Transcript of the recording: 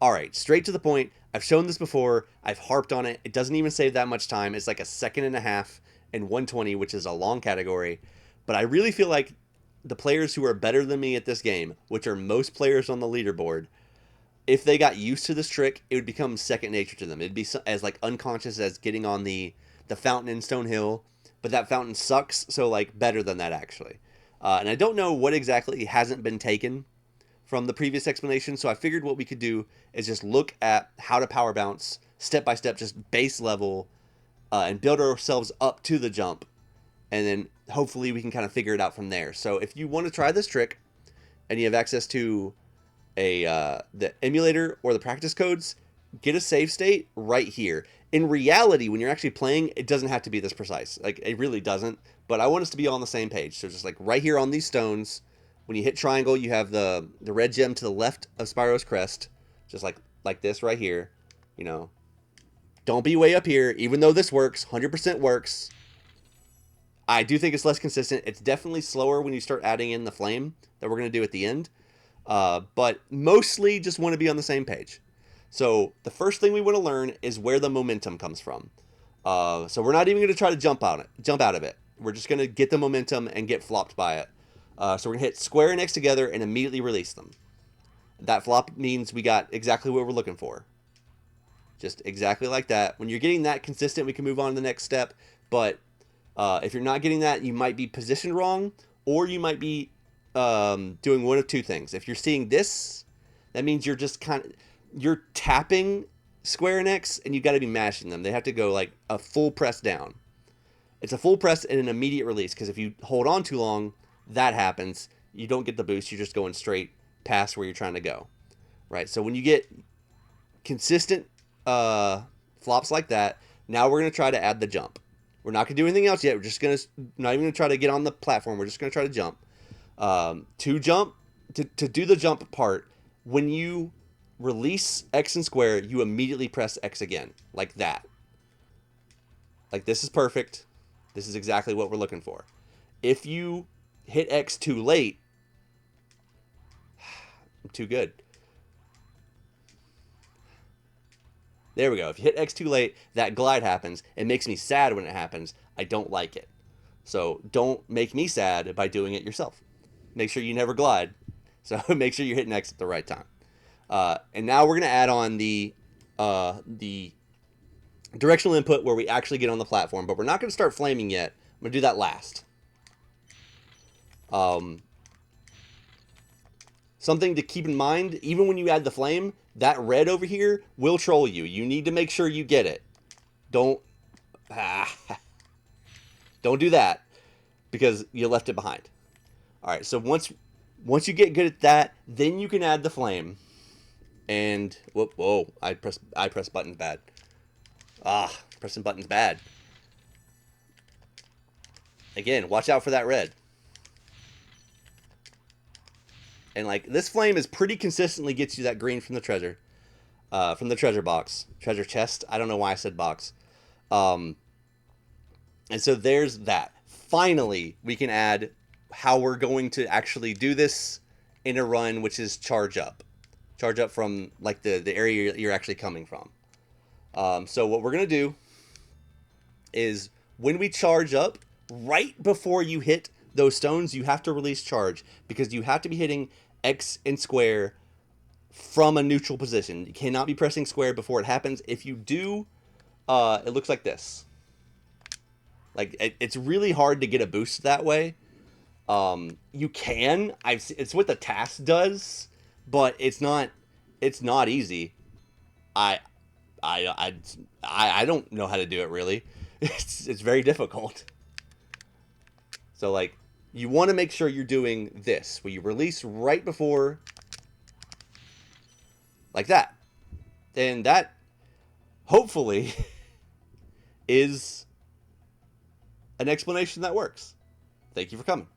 All right, straight to the point. I've shown this before. I've harped on it. It doesn't even save that much time. It's like a second and a half in 120, which is a long category. But I really feel like the players who are better than me at this game, which are most players on the leaderboard, if they got used to this trick, it would become second nature to them. It'd be as like unconscious as getting on the fountain in Stone Hill, but that fountain sucks. So like better than that actually. And I don't know what exactly hasn't been taken from the previous explanation. So I figured what we could do is just look at how to power bounce step by step, just base level, and build ourselves up to the jump. And then hopefully we can kind of figure it out from there. So if you want to try this trick and you have access to the emulator or the practice codes, get a save state right here. In reality, when you're actually playing, it doesn't have to be this precise. Like, it really doesn't. But I want us to be on the same page. So just like right here on these stones, when you hit triangle, you have the red gem to the left of Spyro's crest. Just like this right here. You know, don't be way up here, even though this works. 100% works. I do think it's less consistent. It's definitely slower when you start adding in the flame that we're going to do at the end. But mostly just want to be on the same page. So the first thing we want to learn is where the momentum comes from. So we're not even going to try to jump out of it. We're just going to get the momentum and get flopped by it. So we're going to hit square and X together and immediately release them. That flop means we got exactly what we're looking for. Just exactly like that. When you're getting that consistent, we can move on to the next step. But if you're not getting that, you might be positioned wrong, or you might be doing one of two things. If you're seeing this, that means you're just you're tapping square and X, and you got to be mashing them. They have to go like a full press down. It's a full press and an immediate release, because if you hold on too long, that happens. You don't get the boost. You're just going straight past where you're trying to go, right? So when you get consistent flops like that, now we're going to try to add the jump. We're not going to do anything else yet. We're just going to, not even going to try to get on the platform. We're just going to try to jump. To do the jump part, when you release X and square, you immediately press X again, like that. Like, this is perfect. This is exactly what we're looking for. If you hit X too late, I'm too good. There we go. If you hit X too late, that glide happens. It makes me sad when it happens. I don't like it. So don't make me sad by doing it yourself. Make sure you never glide. So make sure you're hitting X at the right time. And now we're going to add on the directional input where we actually get on the platform. But we're not going to start flaming yet. I'm going to do that last. Something to keep in mind, even when you add the flame, that red over here will troll you. You need to make sure you get it. Don't do that, because you left it behind. All right, so once you get good at that, then you can add the flame. And whoa, I press buttons bad. Pressing buttons bad. Again, watch out for that red. And like, this flame is pretty consistently gets you that green from the treasure box, treasure chest. I don't know why I said box. And so there's that. Finally, we can add how we're going to actually do this in a run, which is charge up from like the area you're actually coming from. So what we're going to do is, when we charge up, right before you hit those stones, you have to release charge, because you have to be hitting X and square from a neutral position. You cannot be pressing square before it happens. If you do, it looks like this. Like, it's really hard to get a boost that way. You can. It's what the task does, but it's not easy. I don't know how to do it really. It's very difficult. So like, you want to make sure you're doing this, where you release right before, like that. And that, hopefully, is an explanation that works. Thank you for coming.